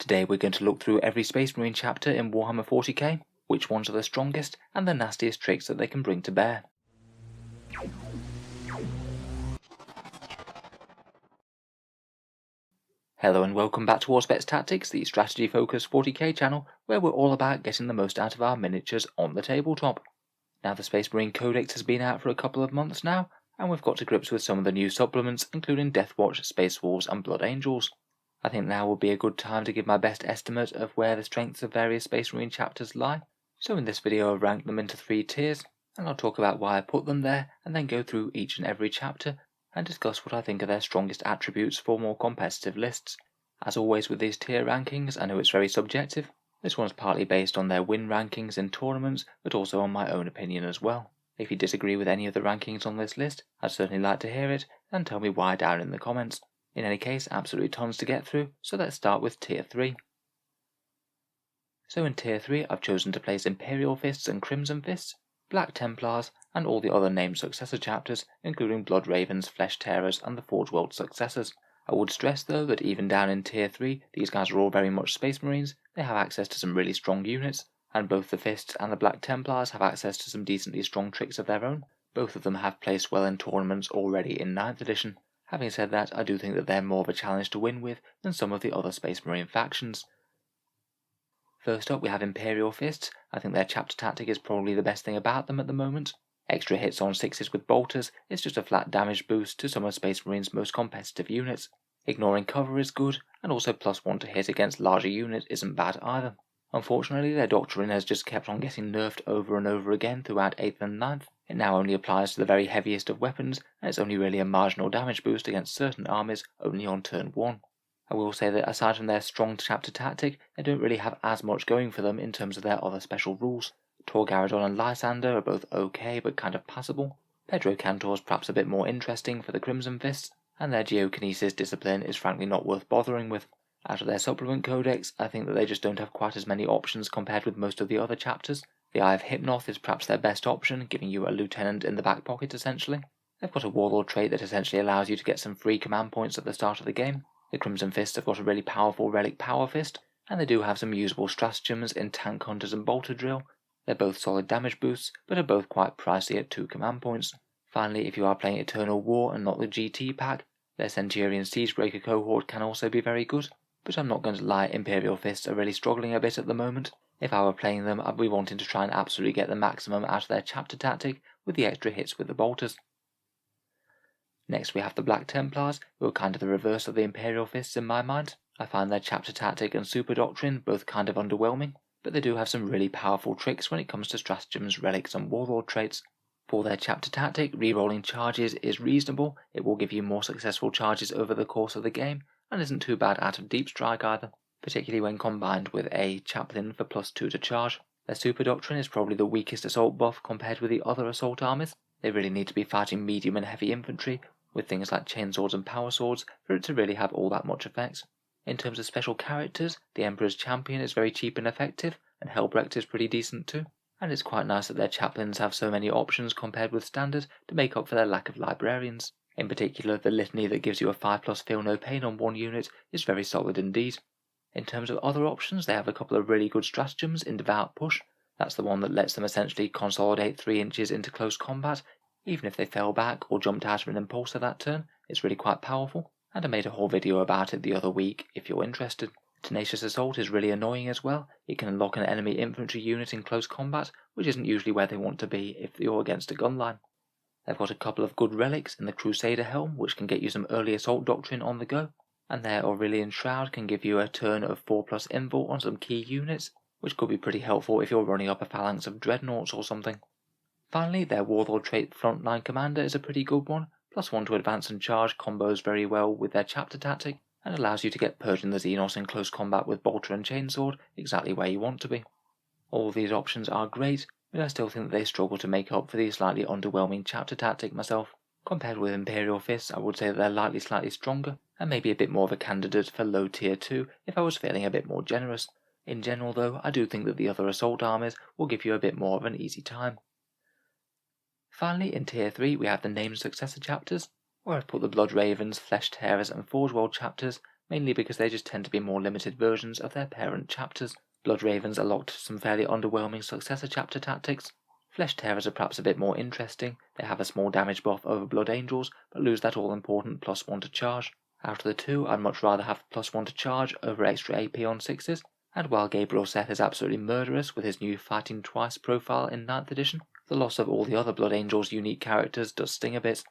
Today we're going to look through every Space Marine chapter in Warhammer 40k, which ones are the strongest and the nastiest tricks that they can bring to bear. Hello and welcome back to Auspex Tactics, the strategy focused 40k channel where we're all about getting the most out of our miniatures on the tabletop. Now the Space Marine Codex has been out for a couple of months now, and we've got to grips with some of the new supplements including Deathwatch, Space Wolves and Blood Angels. I think now would be a good time to give my best estimate of where the strengths of various Space Marine chapters lie. So in this video I've ranked them into 3 tiers, and I'll talk about why I put them there and then go through each and every chapter and discuss what I think are their strongest attributes for more competitive lists. As always with these tier rankings, I know it's very subjective. This one's partly based on their win rankings in tournaments, but also on my own opinion as well. If you disagree with any of the rankings on this list, I'd certainly like to hear it, and tell me why down in the comments. In any case, absolutely tons to get through, so let's start with Tier 3. So in Tier 3, I've chosen to place Imperial Fists and Crimson Fists, Black Templars, and all the other named Successor chapters, including Blood Ravens, Flesh Tearers, and the Forge World Successors. I would stress though that even down in Tier 3, these guys are all very much Space Marines, they have access to some really strong units, and both the Fists and the Black Templars have access to some decently strong tricks of their own. Both of them have placed well in tournaments already in 9th edition. Having said that, I do think that they're more of a challenge to win with than some of the other Space Marine factions. First up we have Imperial Fists. I think their chapter tactic is probably the best thing about them at the moment. Extra hits on 6s with bolters is just a flat damage boost to some of Space Marine's most competitive units. Ignoring cover is good, and also +1 to hit against larger units isn't bad either. Unfortunately, their doctrine has just kept on getting nerfed over and over again throughout 8th and 9th. It now only applies to the very heaviest of weapons, and it's only really a marginal damage boost against certain armies only on turn 1. I will say that aside from their strong chapter tactic, they don't really have as much going for them in terms of their other special rules. Torgaradon and Lysander are both okay but kind of passable. Pedro Cantor's perhaps a bit more interesting for the Crimson Fists, and their Geokinesis discipline is frankly not worth bothering with. Out of their supplement codex, I think that they just don't have quite as many options compared with most of the other chapters. The Eye of Hypnoth is perhaps their best option, giving you a lieutenant in the back pocket essentially. They've got a Warlord trait that essentially allows you to get some free command points at the start of the game. The Crimson Fists have got a really powerful Relic Power Fist, and they do have some usable stratagems in Tank Hunters and Bolter Drill. They're both solid damage boosts, but are both quite pricey at 2 command points. Finally, if you are playing Eternal War and not the GT pack, their Centurion Siegebreaker cohort can also be very good. But I'm not going to lie, Imperial Fists are really struggling a bit at the moment. If I were playing them, I'd be wanting to try and absolutely get the maximum out of their chapter tactic with the extra hits with the bolters. Next we have the Black Templars, who are kind of the reverse of the Imperial Fists in my mind. I find their chapter tactic and super doctrine both kind of underwhelming, but they do have some really powerful tricks when it comes to stratagems, relics and warlord traits. For their chapter tactic, re-rolling charges is reasonable. It will give you more successful charges over the course of the game, and isn't too bad out of Deep Strike either, particularly when combined with a Chaplain for +2 to charge. Their super doctrine is probably the weakest assault buff compared with the other assault armies. They really need to be fighting medium and heavy infantry, with things like chainswords and power swords, for it to really have all that much effect. In terms of special characters, the Emperor's Champion is very cheap and effective, and Helbrecht is pretty decent too. And it's quite nice that their chaplains have so many options compared with standard to make up for their lack of librarians. In particular, the litany that gives you a 5+ feel no pain on 1 unit is very solid indeed. In terms of other options, they have a couple of really good stratagems in Devout Push. That's the one that lets them essentially consolidate 3 inches into close combat, even if they fell back or jumped out of an impulsor that turn. It's really quite powerful, and I made a whole video about it the other week if you're interested. Tenacious Assault is really annoying as well. It can unlock an enemy infantry unit in close combat, which isn't usually where they want to be if you're against a gun line. They've got a couple of good relics in the Crusader Helm, which can get you some early assault doctrine on the go, and their Aurelian Shroud can give you a turn of 4+ invul on some key units, which could be pretty helpful if you're running up a phalanx of dreadnoughts or something. Finally, their Warlord trait Frontline Commander is a pretty good one. +1 to advance and charge combos very well with their chapter tactic, and allows you to get Purging the Xenos in close combat with Bolter and Chainsword exactly where you want to be. All of these options are great, but I still think that they struggle to make up for the slightly underwhelming chapter tactic myself. Compared with Imperial Fists, I would say that they're slightly stronger, and maybe a bit more of a candidate for low tier 2 if I was feeling a bit more generous. In general though, I do think that the other assault armies will give you a bit more of an easy time. Finally, in Tier 3 we have the named Successor chapters, where I've put the Blood Ravens, Flesh Tearers and Forge World chapters mainly because they just tend to be more limited versions of their parent chapters. Blood Ravens are locked to some fairly underwhelming Successor chapter tactics. Flesh Tearers are perhaps a bit more interesting. They have a small damage buff over Blood Angels, but lose that all-important +1 to charge. Out of the two, I'd much rather have +1 to charge over extra AP on 6s, and while Gabriel Seth is absolutely murderous with his new Fighting Twice profile in 9th edition, the loss of all the other Blood Angels unique characters does sting a bit.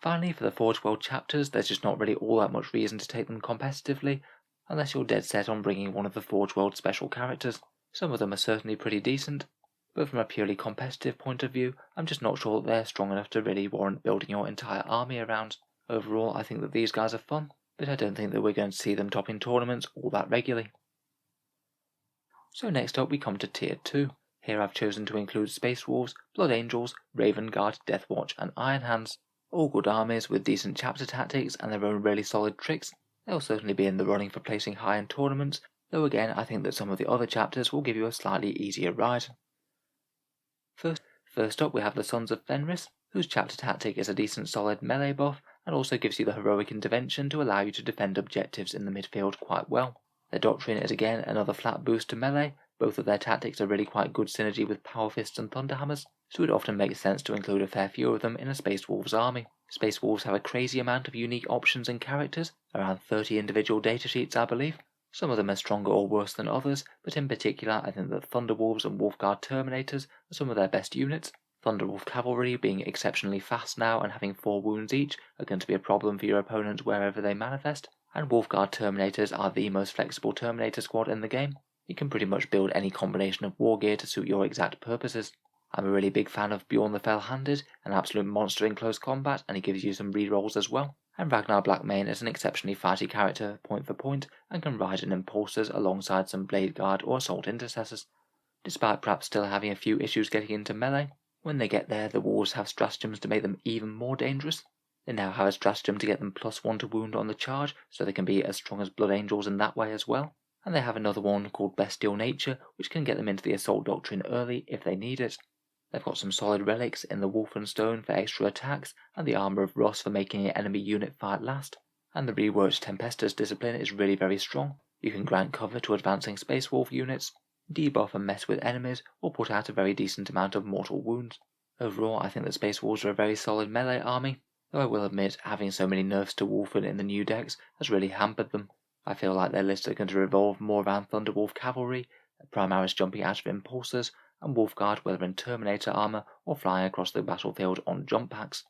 Finally, for the Forge World chapters, there's just not really all that much reason to take them competitively, unless you're dead set on bringing one of the Forge World special characters. Some of them are certainly pretty decent, but from a purely competitive point of view, I'm just not sure that they're strong enough to really warrant building your entire army around. Overall, I think that these guys are fun, but I don't think that we're going to see them topping tournaments all that regularly. So next up we come to Tier 2. Here I've chosen to include Space Wolves, Blood Angels, Raven Guard, Deathwatch and Iron Hands. All good armies with decent chapter tactics and their own really solid tricks. They'll certainly be in the running for placing high in tournaments, though again I think that some of the other chapters will give you a slightly easier ride. First up we have the Sons of Fenris, whose chapter tactic is a decent solid melee buff and also gives you the heroic intervention to allow you to defend objectives in the midfield quite well. Their doctrine is again another flat boost to melee. Both of their tactics are really quite good synergy with Power Fists and Thunderhammers, so it often makes sense to include a fair few of them in a Space Wolves army. Space Wolves have a crazy amount of unique options and characters, around 30 individual datasheets I believe. Some of them are stronger or worse than others, but in particular I think that Thunderwolves and Wolfguard Terminators are some of their best units. Thunderwolf Cavalry, being exceptionally fast now and having 4 wounds each, are going to be a problem for your opponents wherever they manifest, and Wolfguard Terminators are the most flexible Terminator squad in the game. You can pretty much build any combination of war gear to suit your exact purposes. I'm a really big fan of Bjorn the Fell-Handed, an absolute monster in close combat, and he gives you some rerolls as well. And Ragnar Blackmane is an exceptionally fighty character point for point, and can ride in Impulsors alongside some Blade Guard or Assault Intercessors. Despite perhaps still having a few issues getting into melee, when they get there the Wolves have stratagems to make them even more dangerous. They now have a stratagem to get them +1 to wound on the charge, so they can be as strong as Blood Angels in that way as well. And they have another one called Bestial Nature, which can get them into the Assault Doctrine early if they need it. They've got some solid relics in the Wolf and Stone for extra attacks, and the Armour of Ross for making an enemy unit fight last. And the reworked Tempestus discipline is really very strong. You can grant cover to advancing Space Wolf units, debuff and mess with enemies, or put out a very decent amount of mortal wounds. Overall, I think that Space Wolves are a very solid melee army, though I will admit having so many nerfs to Wolfen in the new decks has really hampered them. I feel like their lists are going to revolve more around Thunderwolf Cavalry, Primaris jumping out of Impulsors, and Wolfguard whether in Terminator armor or flying across the battlefield on jump packs.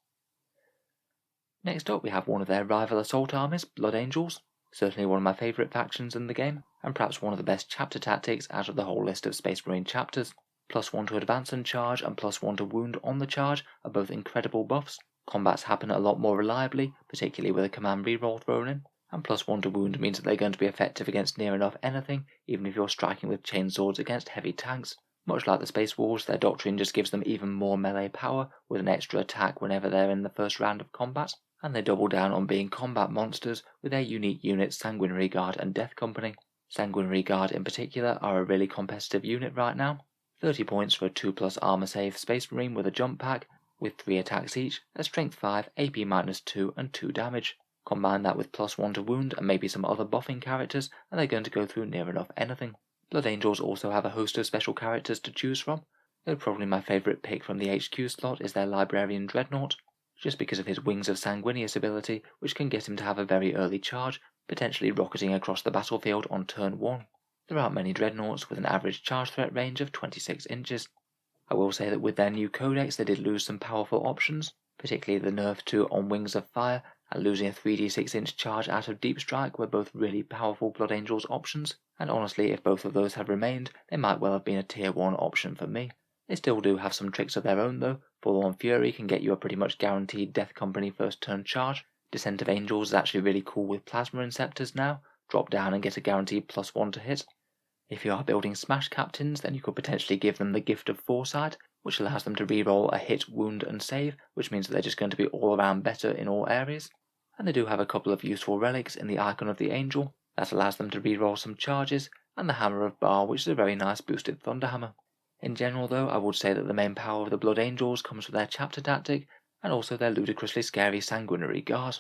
Next up we have one of their rival assault armies, Blood Angels, certainly one of my favourite factions in the game, and perhaps one of the best chapter tactics out of the whole list of Space Marine chapters. +1 to advance and charge and +1 to wound on the charge are both incredible buffs. Combats happen a lot more reliably, particularly with a command reroll thrown in, and +1 to wound means that they're going to be effective against near enough anything, even if you're striking with chainswords against heavy tanks. Much like the Space Wolves, their doctrine just gives them even more melee power, with an extra attack whenever they're in the first round of combat, and they double down on being combat monsters with their unique units Sanguinary Guard and Death Company. Sanguinary Guard in particular are a really competitive unit right now. 30 points for a 2+ armor save Space Marine with a jump pack, with 3 attacks each, a strength 5, AP -2 and 2 damage. Combine that with +1 to wound and maybe some other buffing characters, and they're going to go through near enough anything. Blood Angels also have a host of special characters to choose from, though probably my favourite pick from the HQ slot is their Librarian Dreadnought, just because of his Wings of Sanguinius ability, which can get him to have a very early charge, potentially rocketing across the battlefield on turn 1. There aren't many Dreadnoughts with an average charge threat range of 26 inches. I will say that with their new codex they did lose some powerful options, particularly the nerf to on Wings of Fire, and losing a 3d6 inch charge out of Deep Strike were both really powerful Blood Angels options, and honestly if both of those had remained, they might well have been a tier 1 option for me. They still do have some tricks of their own though. Forlorn Fury can get you a pretty much guaranteed Death Company first turn charge. Descent of Angels is actually really cool with Plasma Inceptors now, drop down and get a guaranteed +1 to hit. If you are building Smash Captains, then you could potentially give them the Gift of Foresight, which allows them to reroll a hit, wound and save, which means that they're just going to be all around better in all areas. And they do have a couple of useful relics in the Icon of the Angel, that allows them to reroll some charges, and the Hammer of Baal, which is a very nice boosted Thunderhammer. In general though, I would say that the main power of the Blood Angels comes from their chapter tactic, and also their ludicrously scary Sanguinary Guard.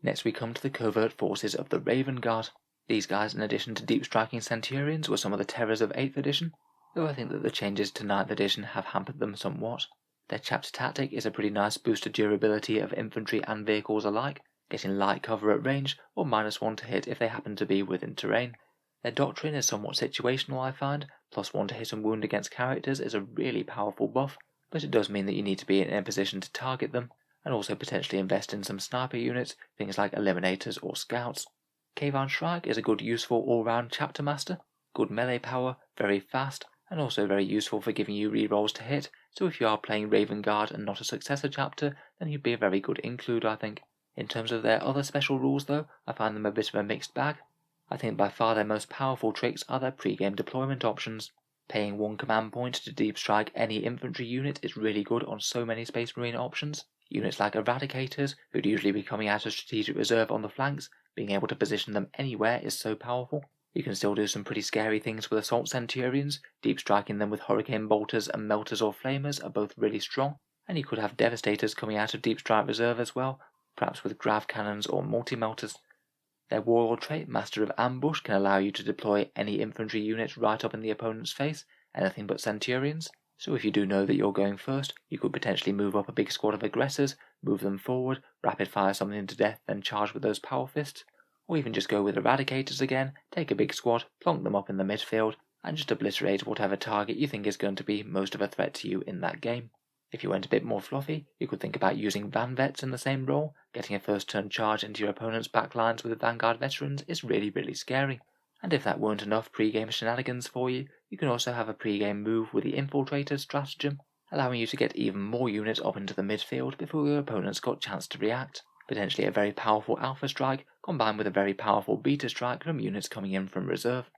Next we come to the covert forces of the Raven Guard. These guys, in addition to deep striking Centurions, were some of the terrors of 8th edition, though I think that the changes to 9th edition have hampered them somewhat. Their chapter tactic is a pretty nice boost to durability of infantry and vehicles alike, getting light cover at range or -1 to hit if they happen to be within terrain. Their doctrine is somewhat situational, I find. +1 to hit and wound against characters is a really powerful buff, but it does mean that you need to be in a position to target them, and also potentially invest in some sniper units, things like eliminators or scouts. Kayvan Shrike is a good useful all-round chapter master, good melee power, very fast, and also very useful for giving you rerolls to hit, so if you are playing Raven Guard and not a Successor chapter, then you'd be a very good include, I think. In terms of their other special rules though, I find them a bit of a mixed bag. I think by far their most powerful tricks are their pre-game deployment options. Paying 1 command point to deep strike any infantry unit is really good on so many Space Marine options. Units like Eradicators, who'd usually be coming out of strategic reserve on the flanks, being able to position them anywhere is so powerful. You can still do some pretty scary things with Assault Centurions, deep striking them with Hurricane Bolters and Melters or Flamers are both really strong, and you could have Devastators coming out of deep strike reserve as well, perhaps with Grav Cannons or Multi-Melters. Their Warlord trait, Master of Ambush, can allow you to deploy any infantry unit right up in the opponent's face, anything but Centurions. So if you do know that you're going first, you could potentially move up a big squad of aggressors, move them forward, rapid fire something to death, then charge with those power fists, or even just go with Eradicators again, take a big squad, plonk them up in the midfield, and just obliterate whatever target you think is going to be most of a threat to you in that game. If you went a bit more fluffy, you could think about using Van Vets in the same role. Getting a first turn charge into your opponent's backlines with Vanguard Veterans is really scary. And if that weren't enough pre-game shenanigans for you, you can also have a pre-game move with the Infiltrator stratagem, allowing you to get even more units up into the midfield before your opponent's got a chance to react. Potentially a very powerful Alpha Strike combined with a very powerful Beta Strike from units coming in from reserve.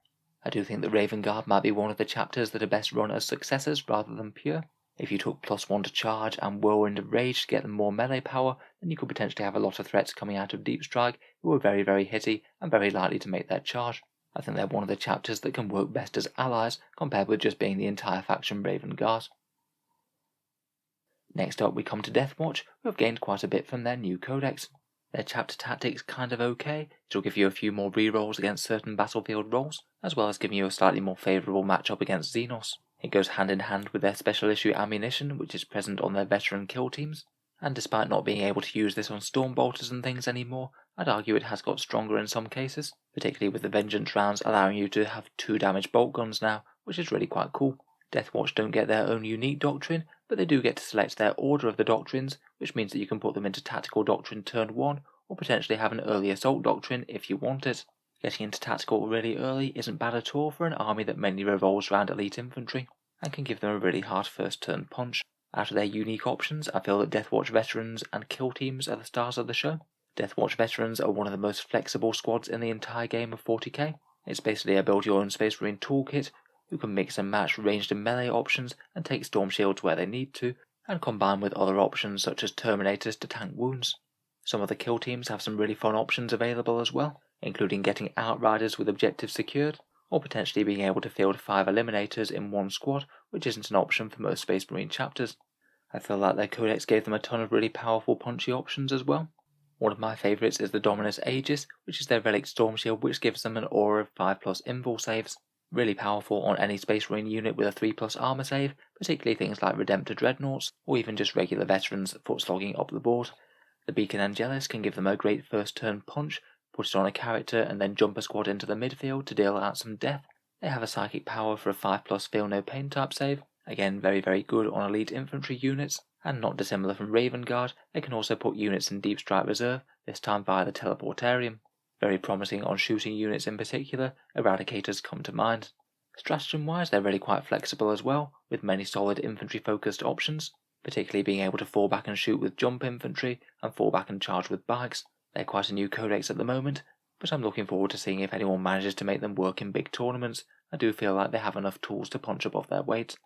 I do think that Raven Guard might be one of the chapters that are best run as Successors rather than pure. If you took +1 to charge and Whirlwind of Rage to get them more melee power, then you could potentially have a lot of threats coming out of Deep Strike who are very hitty and very likely to make their charge. I think they're one of the chapters that can work best as allies compared with just being the entire faction Raven Guard. Next up we come to Deathwatch, who have gained quite a bit from their new codex. Their chapter tactics kind of okay, it'll give you a few more rerolls against certain battlefield roles, as well as giving you a slightly more favourable matchup against Xenos. It goes hand in hand with their special issue ammunition, which is present on their veteran kill teams, and despite not being able to use this on storm bolters and things anymore, I'd argue it has got stronger in some cases, particularly with the Vengeance rounds allowing you to have 2 damage bolt guns now, which is really quite cool. Deathwatch don't get their own unique doctrine, but they do get to select their order of the doctrines, which means that you can put them into tactical doctrine turn 1, or potentially have an early assault doctrine if you want it. Getting into tactical really early isn't bad at all for an army that mainly revolves around elite infantry, and can give them a really hard first turn punch. Out of their unique options, I feel that Deathwatch veterans and kill teams are the stars of the show. Deathwatch veterans are one of the most flexible squads in the entire game of 40k. It's basically a build your own Space Marine toolkit, who can mix and match ranged and melee options and take storm shields where they need to, and combine with other options such as Terminators to tank wounds. Some of the kill teams have some really fun options available as well, including getting Outriders with objectives secured, or potentially being able to field 5 Eliminators in one squad, which isn't an option for most Space Marine chapters. I feel like their codex gave them a ton of really powerful punchy options as well. One of my favourites is the Dominus Aegis, which is their relic storm shield which gives them an aura of 5+ invul saves. Really powerful on any Space Marine unit with a 3+ armor save, particularly things like Redemptor Dreadnoughts, or even just regular veterans foot slogging up the board. The Beacon Angelus can give them a great first turn punch, put it on a character and then jump a squad into the midfield to deal out some death. They have a psychic power for a 5+ feel no pain type save, again very good on elite infantry units, and not dissimilar from Raven Guard, they can also put units in Deep Strike Reserve, this time via the Teleportarium. Very promising on shooting units in particular, Eradicators come to mind. Stratagem wise they're really quite flexible as well, with many solid infantry focused options, particularly being able to fall back and shoot with jump infantry, and fall back and charge with bikes. They're quite a new codex at the moment, but I'm looking forward to seeing if anyone manages to make them work in big tournaments. I do feel like they have enough tools to punch above their weight.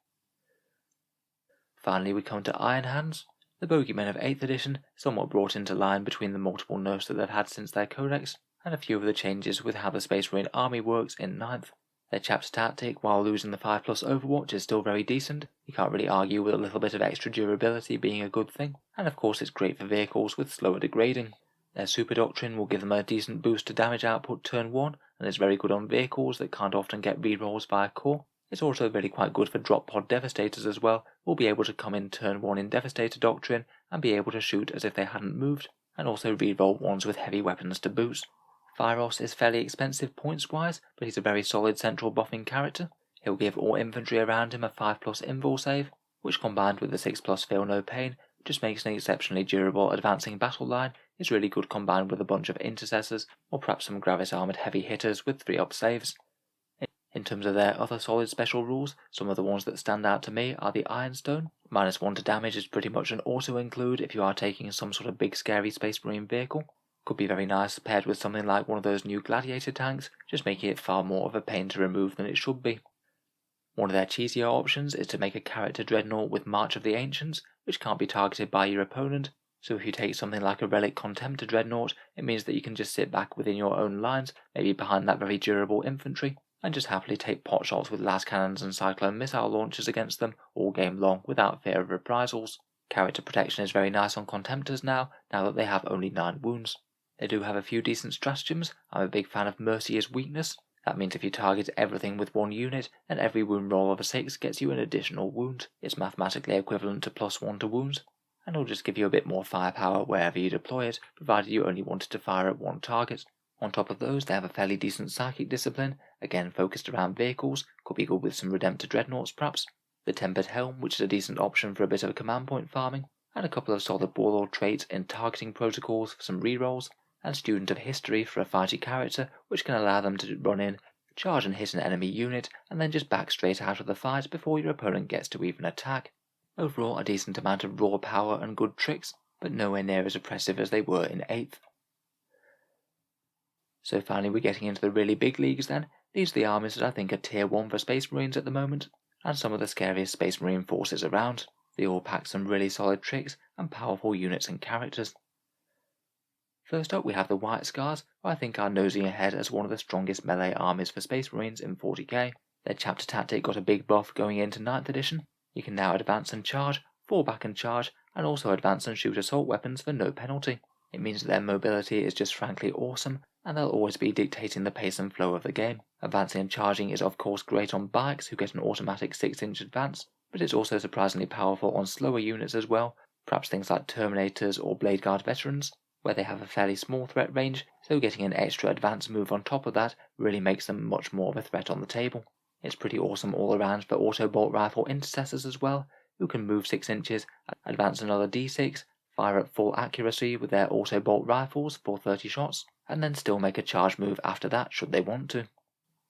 Finally we come to Iron Hands. The Bogeymen of 8th edition, somewhat brought into line between the multiple nerfs that they've had since their codex, and a few of the changes with how the Space Marine army works in 9th. Their chapter tactic, while losing the 5+ Overwatch, is still very decent. You can't really argue with a little bit of extra durability being a good thing, and of course it's great for vehicles with slower degrading. Their super doctrine will give them a decent boost to damage output turn 1, and is very good on vehicles that can't often get rerolls via core. It's also really quite good for drop pod devastators as well, who will be able to come in turn 1 in Devastator doctrine and be able to shoot as if they hadn't moved, and also reroll ones with heavy weapons to boot. Phyros is fairly expensive points wise, but he's a very solid central buffing character. He'll give all infantry around him a 5+ invul save, which combined with the 6+ feel no pain just makes an exceptionally durable advancing battle line. Is really good combined with a bunch of intercessors or perhaps some Gravis armoured heavy hitters with 3+ saves. In terms of their other solid special rules, some of the ones that stand out to me are the Ironstone. -1 to damage is pretty much an auto include if you are taking some sort of big scary Space Marine vehicle. Could be very nice paired with something like one of those new Gladiator tanks, just making it far more of a pain to remove than it should be. One of their cheesier options is to make a character dreadnought with March of the Ancients, which can't be targeted by your opponent, so if you take something like a Relic Contemptor dreadnought, it means that you can just sit back within your own lines, maybe behind that very durable infantry, and just happily take pot shots with las cannons and cyclone missile launchers against them all game long without fear of reprisals. Character protection is very nice on Contemptors now that they have only 9 wounds. They do have a few decent stratagems. I'm a big fan of Mercy as weakness. That means if you target everything with 1 unit, then every wound roll of a 6 gets you an additional wound. It's mathematically equivalent to +1 to wounds, and it'll just give you a bit more firepower wherever you deploy it, provided you only wanted to fire at 1 target. On top of those, they have a fairly decent psychic discipline, again focused around vehicles, could be good with some Redemptor dreadnoughts perhaps, the Tempered Helm, which is a decent option for a bit of command point farming, and a couple of solid warlord traits in targeting protocols for some rerolls, and Student of History for a fighty character, which can allow them to run in, charge and hit an enemy unit, and then just back straight out of the fight before your opponent gets to even attack. Overall, a decent amount of raw power and good tricks, but nowhere near as oppressive as they were in 8th. So finally we're getting into the really big leagues then. These are the armies that I think are tier 1 for Space Marines at the moment, and some of the scariest Space Marine forces around. They all pack some really solid tricks and powerful units and characters. First up we have the White Scars, who I think are nosing ahead as one of the strongest melee armies for Space Marines in 40k. Their chapter tactic got a big buff going into 9th edition. You can now advance and charge, fall back and charge, and also advance and shoot assault weapons for no penalty. It means that their mobility is just frankly awesome, and they'll always be dictating the pace and flow of the game. Advancing and charging is of course great on bikes who get an automatic 6-inch advance, but it's also surprisingly powerful on slower units as well, perhaps things like Terminators or Blade Guard veterans, where they have a fairly small threat range, so getting an extra advance move on top of that really makes them much more of a threat on the table. It's pretty awesome all around for auto bolt rifle intercessors as well, who can move 6 inches, advance another d6, fire at full accuracy with their auto bolt rifles for 30 shots, and then still make a charge move after that should they want to.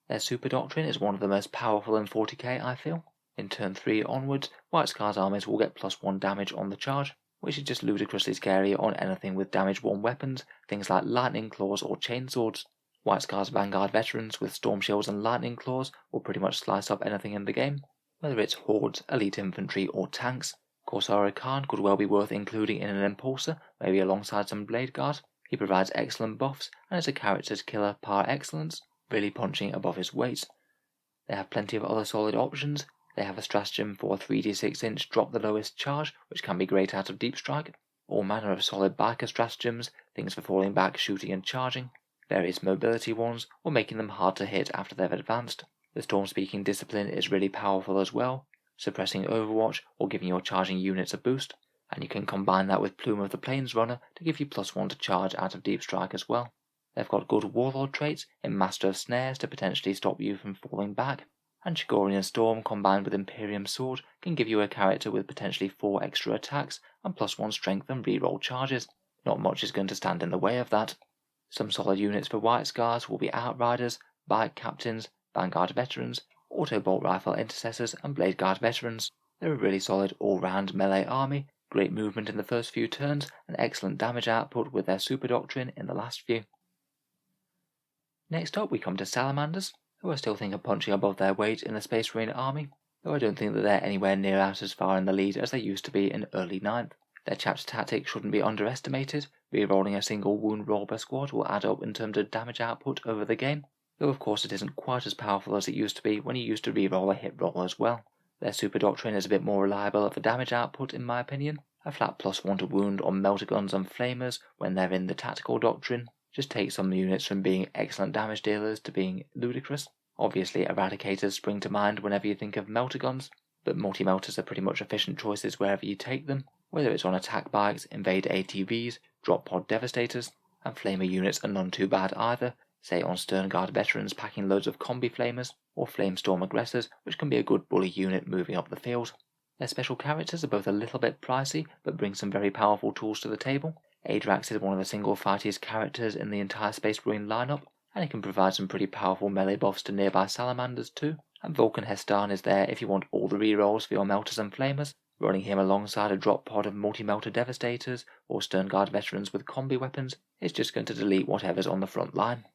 Their super doctrine is one of the most powerful in 40k I feel. In turn 3 onwards, White Scars armies will get +1 damage on the charge, which is just ludicrously scary on anything with damage 1 weapons, things like lightning claws or chainswords. White Scars Vanguard veterans with storm shields and lightning claws will pretty much slice up anything in the game, whether it's hordes, elite infantry or tanks. Corsair Khan could well be worth including in an Impulsor, maybe alongside some Blade Guard. He provides excellent buffs and is a character's killer par excellence, really punching above his weight. They have plenty of other solid options. They have a stratagem for a 3d6-inch drop the lowest charge, which can be great out of deep strike, all manner of solid biker stratagems, things for falling back, shooting and charging, various mobility ones, or making them hard to hit after they've advanced. The Storm-Speaking discipline is really powerful as well, suppressing Overwatch or giving your charging units a boost, and you can combine that with Plume of the Planesrunner to give you +1 to charge out of deep strike as well. They've got good warlord traits in Master of Snares to potentially stop you from falling back, and Chigorian Storm combined with Imperium Sword can give you a character with potentially 4 extra attacks and +1 strength and reroll charges. Not much is going to stand in the way of that. Some solid units for White Scars will be Outriders, Bike Captains, Vanguard Veterans, Auto Bolt Rifle Intercessors and Blade Guard Veterans. They're a really solid all-round melee army, great movement in the first few turns, and excellent damage output with their super doctrine in the last few. Next up we come to Salamanders, who I still think are punching above their weight in the Space Marine army, though I don't think that they're anywhere near out as far in the lead as they used to be in early 9th. Their chapter tactic shouldn't be underestimated. Rerolling a single wound roll per squad will add up in terms of damage output over the game, though of course it isn't quite as powerful as it used to be when you used to reroll a hit roll as well. Their super doctrine is a bit more reliable for damage output in my opinion, A flat +1 to wound on melter guns and flamers when they're in the tactical doctrine just takes some units from being excellent damage dealers to being ludicrous. Obviously, eradicators spring to mind whenever you think of melter guns, but multi-melters are pretty much efficient choices wherever you take them, whether it's on attack bikes, invade ATVs, drop pod devastators, and flamer units are none too bad either, say on Stern Guard veterans packing loads of combi flamers, or flamestorm aggressors, which can be a good bully unit moving up the field. Their special characters are both a little bit pricey, but bring some very powerful tools to the table. Adrax is one of the single fightiest characters in the entire Space Marine lineup, and he can provide some pretty powerful melee buffs to nearby Salamanders too. And Vulcan Hestan is there if you want all the rerolls for your melters and flamers, running him alongside a drop pod of multi-melter devastators or Stern Guard veterans with combi weapons is just going to delete whatever's on the front line.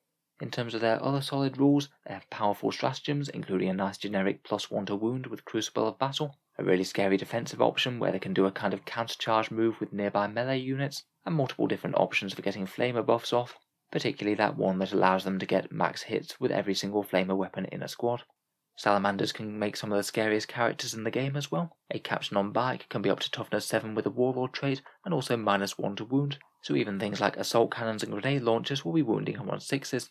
In terms of their other solid rules, they have powerful stratagems, including a nice generic +1 to wound with Crucible of Battle, a really scary defensive option where they can do a kind of counter-charge move with nearby melee units, and multiple different options for getting flamer buffs off, particularly that one that allows them to get max hits with every single flamer weapon in a squad. Salamanders can make some of the scariest characters in the game as well. A captain on bike can be up to toughness 7 with a warlord trait and also -1 to wound, so even things like assault cannons and grenade launchers will be wounding him on 6s.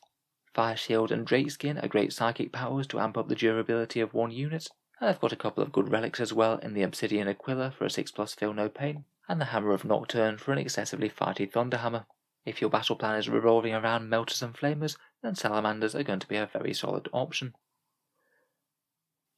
Fire Shield and Drakeskin are great psychic powers to amp up the durability of one unit, and I've got a couple of good relics as well in the Obsidian Aquila for a 6+ Feel No Pain, and the Hammer of Nocturne for an excessively fighty Thunderhammer. If your battle plan is revolving around melters and flamers, then Salamanders are going to be a very solid option.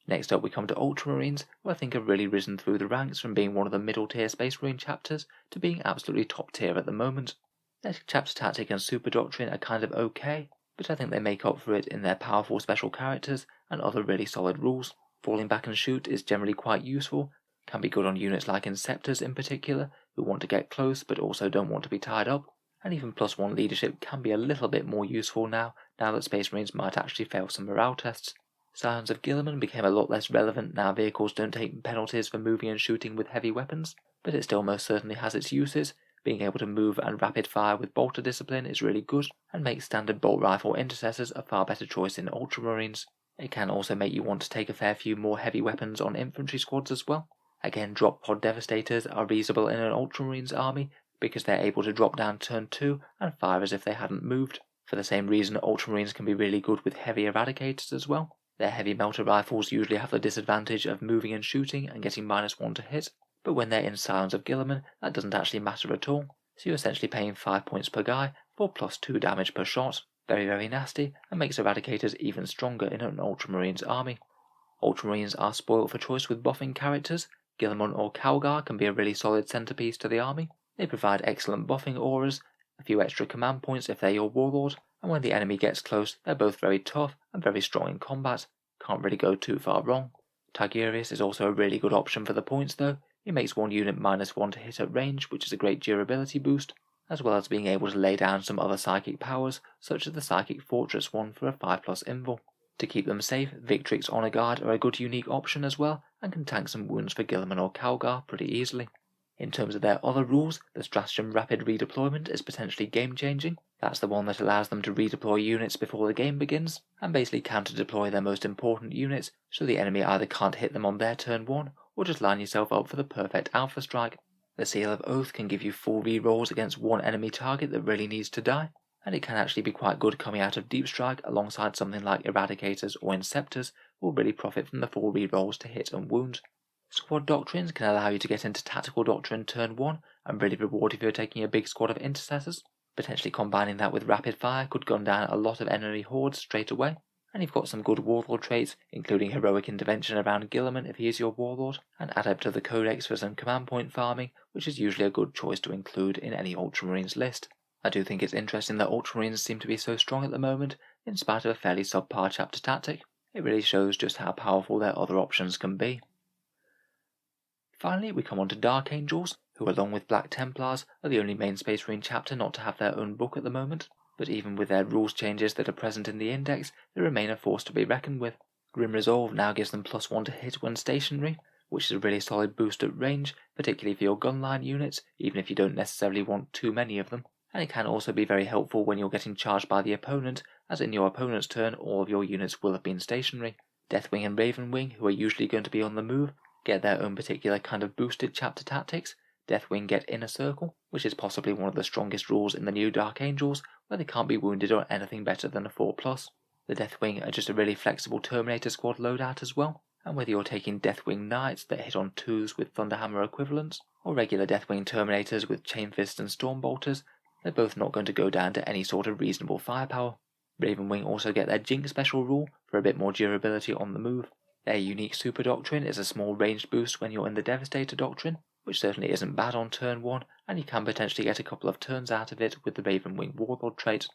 Next up we come to Ultramarines, who I think have really risen through the ranks from being one of the middle tier Space Marine chapters to being absolutely top tier at the moment. Their chapter tactic and super doctrine are kind of okay, but I think they make up for it in their powerful special characters and other really solid rules. Falling back and shoot is generally quite useful, can be good on units like Inceptors in particular, who want to get close but also don't want to be tied up, and even +1 leadership can be a little bit more useful now that Space Marines might actually fail some morale tests. Scions of Guilliman became a lot less relevant now vehicles don't take penalties for moving and shooting with heavy weapons, but it still most certainly has its uses. Being able to move and rapid fire with bolter discipline is really good, and makes standard bolt rifle intercessors a far better choice in Ultramarines. It can also make you want to take a fair few more heavy weapons on infantry squads as well. Again, drop pod devastators are reasonable in an Ultramarines army because they're able to drop down turn 2 and fire as if they hadn't moved. For the same reason, Ultramarines can be really good with heavy eradicators as well. Their heavy melter rifles usually have the disadvantage of moving and shooting and getting -1 to hit, but when they're in Scions of Guilliman, that doesn't actually matter at all, so you're essentially paying 5 points per guy for +2 damage per shot. Very, very nasty, and makes eradicators even stronger in an Ultramarines army. Ultramarines are spoilt for choice with buffing characters. Guilliman or Calgar can be a really solid centerpiece to the army. They provide excellent buffing auras, a few extra command points if they're your warlord, and when the enemy gets close, they're both very tough and very strong in combat. Can't really go too far wrong. Tigurius is also a really good option for the points though. He makes one unit -1 to hit at range, which is a great durability boost, as well as being able to lay down some other psychic powers, such as the Psychic Fortress one for a 5+ invul. To keep them safe, Victrix Honor Guard are a good unique option as well, and can tank some wounds for Guilliman or Calgar pretty easily. In terms of their other rules, the Stratagem Rapid Redeployment is potentially game-changing. That's the one that allows them to redeploy units before the game begins, and basically counter-deploy their most important units, so the enemy either can't hit them on their turn 1, or just line yourself up for the perfect alpha strike. The Seal of Oath can give you full rerolls against one enemy target that really needs to die, and it can actually be quite good coming out of Deep Strike alongside something like Eradicators or Inceptors, who will really profit from the full rerolls to hit and wound. Squad Doctrines can allow you to get into Tactical Doctrine turn 1 and really reward if you're taking a big squad of Intercessors. Potentially combining that with Rapid Fire could gun down a lot of enemy hordes straight away. And you've got some good warlord traits, including Heroic Intervention around Guilliman if he is your warlord, and Adept of the Codex for some command point farming, which is usually a good choice to include in any Ultramarines list. I do think it's interesting that Ultramarines seem to be so strong at the moment, in spite of a fairly subpar chapter tactic. It really shows just how powerful their other options can be. Finally, we come on to Dark Angels, who along with Black Templars are the only main Space Marine chapter not to have their own book at the moment, but even with their rules changes that are present in the index, they remain a force to be reckoned with. Grim Resolve now gives them +1 to hit when stationary, which is a really solid boost at range, particularly for your gunline units, even if you don't necessarily want too many of them, and it can also be very helpful when you're getting charged by the opponent, as in your opponent's turn all of your units will have been stationary. Deathwing and Ravenwing, who are usually going to be on the move, get their own particular kind of boosted chapter tactics, Deathwing get Inner Circle, which is possibly one of the strongest rules in the new Dark Angels, where they can't be wounded or anything better than a 4+. The Deathwing are just a really flexible Terminator squad loadout as well, and whether you're taking Deathwing Knights that hit on 2s with Thunderhammer equivalents, or regular Deathwing Terminators with Chain Fists and Stormbolters, they're both not going to go down to any sort of reasonable firepower. Ravenwing also get their Jinx special rule for a bit more durability on the move. Their unique super doctrine is a small ranged boost when you're in the Devastator doctrine, which certainly isn't bad on turn 1, and you can potentially get a couple of turns out of it with the Ravenwing Warlord trait.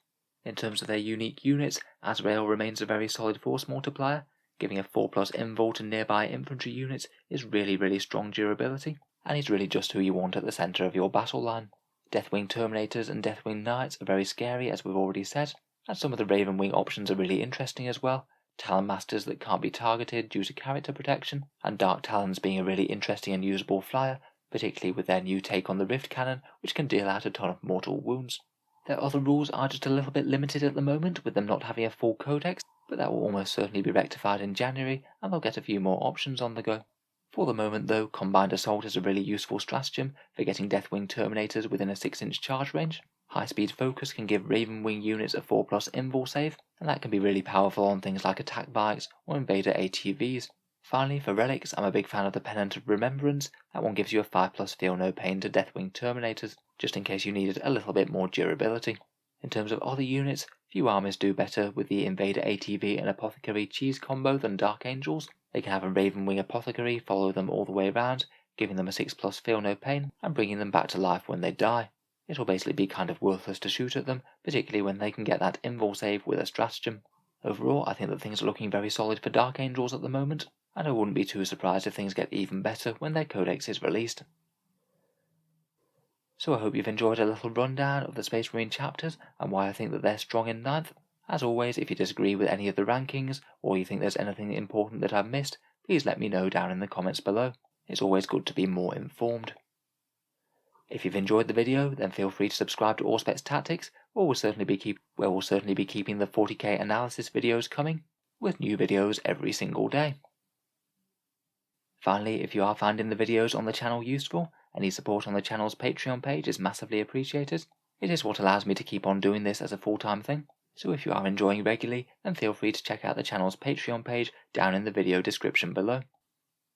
In terms of their unique units, Azrael remains a very solid force multiplier, giving a 4+ invul to nearby infantry units is really strong durability, and he's really just who you want at the centre of your battle line. Deathwing Terminators and Deathwing Knights are very scary, as we've already said, and some of the Ravenwing options are really interesting as well. Talon Masters that can't be targeted due to character protection, and Dark Talons being a really interesting and usable flyer, particularly with their new take on the Rift Cannon, which can deal out a ton of mortal wounds. Their other rules are just a little bit limited at the moment, with them not having a full codex, but that will almost certainly be rectified in January, and they'll get a few more options on the go. For the moment though, Combined Assault is a really useful stratagem for getting Deathwing Terminators within a 6-inch charge range. High Speed Focus can give Ravenwing units a 4+ invul save, and that can be really powerful on things like attack bikes or invader ATVs. Finally, for relics, I'm a big fan of the Pennant of Remembrance. That one gives you a 5+ feel no pain to Deathwing Terminators, just in case you needed a little bit more durability. In terms of other units, few armies do better with the Invader ATV and Apothecary cheese combo than Dark Angels. They can have a Ravenwing Apothecary follow them all the way around, giving them a 6+ feel no pain and bringing them back to life when they die. It'll basically be kind of worthless to shoot at them, particularly when they can get that invul save with a stratagem. Overall, I think that things are looking very solid for Dark Angels at the moment, and I wouldn't be too surprised if things get even better when their codex is released. So I hope you've enjoyed a little rundown of the Space Marine chapters and why I think that they're strong in 9th. As always, if you disagree with any of the rankings, or you think there's anything important that I've missed, please let me know down in the comments below. It's always good to be more informed. If you've enjoyed the video, then feel free to subscribe to Auspex Tactics, where we'll certainly be keeping the 40k analysis videos coming, with new videos every single day. Finally, if you are finding the videos on the channel useful, any support on the channel's Patreon page is massively appreciated. It is what allows me to keep on doing this as a full-time thing, so if you are enjoying regularly, then feel free to check out the channel's Patreon page down in the video description below.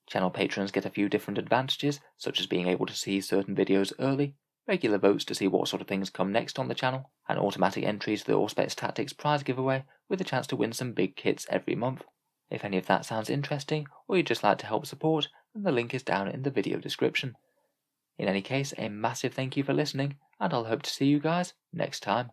Channel patrons get a few different advantages, such as being able to see certain videos early, regular votes to see what sort of things come next on the channel, and automatic entry to the Auspex Tactics prize giveaway with a chance to win some big kits every month. If any of that sounds interesting, or you'd just like to help support, then the link is down in the video description. In any case, a massive thank you for listening, and I'll hope to see you guys next time.